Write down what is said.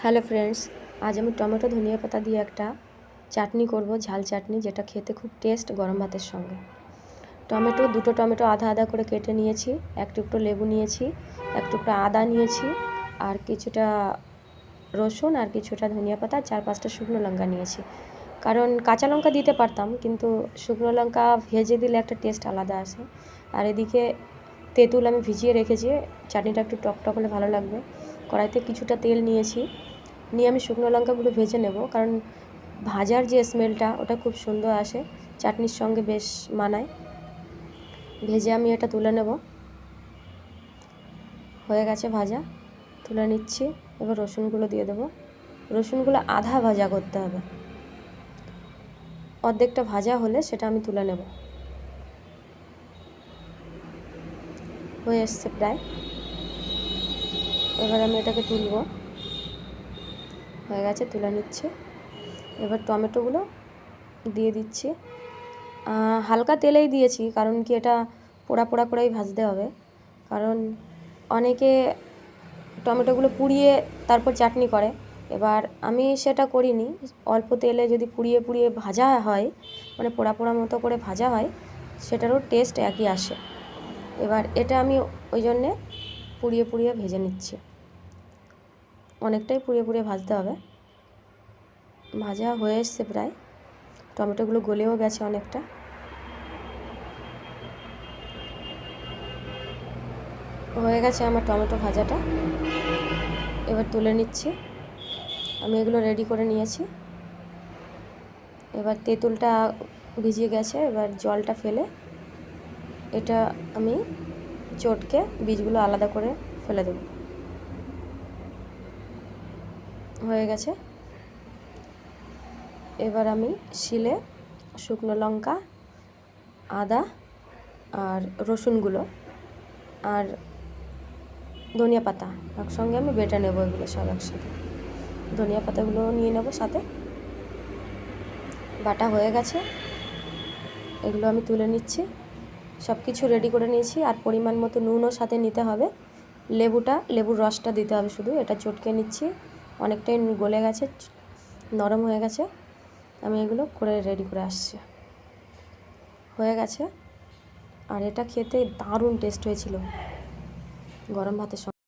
Hello friends, আজ আমি tomato ধনিয়া পাতা দিয়ে একটা চাটনি করব, ঝাল চাটনি, যেটা খেতে খুব টেস্ট গরম ভাতের সঙ্গে। দুটো টমেটো আধা আধা করে কেটে নিয়েছি, এক টুকরো লেবু নিয়েছি, এক টুকরো আদা নিয়েছি, আর কিছুটা রসুন, আর কিছুটা ধনিয়া পাতা, 4-5টা শুকনো লঙ্কা নিয়েছি। কারণ কাঁচা লঙ্কা দিতে পারতাম, কিন্তু শুকনো লঙ্কা ভেজে দিলে একটা টেস্ট আলাদা আসে। আর এদিকে তেঁতুল আমি ভিজিয়ে রেখেছি, চাটনিটা একটু টকটক হলে ভালো লাগবে। কড়াইতে কিছুটা তেল নিয়েছি, নিয়ে আমি শুকনো লঙ্কাগুলো ভেজে নেব, কারণ ভাজার যে স্মেলটা ওটা খুব সুন্দর আসে, চাটনির সঙ্গে বেশ মানায়। ভেজে আমি এটা তুলে নেব। হয়ে গেছে ভাজা, তুলে নিচ্ছি। এবার রসুনগুলো দিয়ে দেবো। রসুনগুলো আধা ভাজা করতে হবে, অর্ধেকটা ভাজা হলে সেটা আমি তুলে নেব। হয়ে এসছে প্রায়, এবার আমি এটাকে তুলব। হয়ে গেছে, তুলে নিচ্ছে। এবার টমেটোগুলো দিয়ে দিচ্ছি। হালকা তেলেই দিয়েছি, কারণ কি এটা পোড়া পোড়া করেই ভাজতে হবে। কারণ অনেকে টমেটোগুলো পুড়িয়ে তারপর চাটনি করে, এবার আমি সেটা করিনি। অল্প তেলে যদি পুড়িয়ে পুড়িয়ে ভাজা হয়, মানে পোড়া পোড়া মতো করে ভাজা হয়, সেটারও টেস্ট একই আসে। এবার এটা আমি ওই জন্যে পুড়িয়ে পুড়িয়ে ভেজে নিচ্ছি। অনেকটাই পুড়িয়ে পুড়িয়ে ভাজতে হবে। ভাজা হয়ে এসছে প্রায়, টমেটোগুলো গলেও গেছে অনেকটা। হয়ে গেছে আমার টমেটো ভাজাটা, এবার তুলে নিচ্ছি। আমি এগুলো রেডি করে নিয়েছি। এবার তেঁতুলটা ভিজিয়ে গেছে, এবার জলটা ফেলে এটা আমি চটকে বীজগুলো আলাদা করে ফেলে দেব। হয়ে গেছে। এবার আমি শিলে শুকনো লঙ্কা, আদা আর রসুনগুলো আর ধনিয়া পাতা একসঙ্গে আমি বেটে নেব। এগুলো সব একসাথে, ধনিয়া পাতাগুলো নিয়ে নেব সাথে। বাটা হয়ে গেছে, এগুলো আমি তুলে নিচ্ছি। সব কিছু রেডি করে নিয়েছি। আর পরিমাণ মতো নুনও সাথে নিতে হবে। লেবুর রসটা দিতে হবে শুধু। এটা চটকে নিচ্ছি, অনেকটাই গলে গেছে, নরম হয়ে গেছে। আমি এগুলো করে রেডি করে আসছি। হয়ে গেছে। আর এটা খেতে দারুণ টেস্ট হয়েছিল গরম ভাতের সঙ্গে।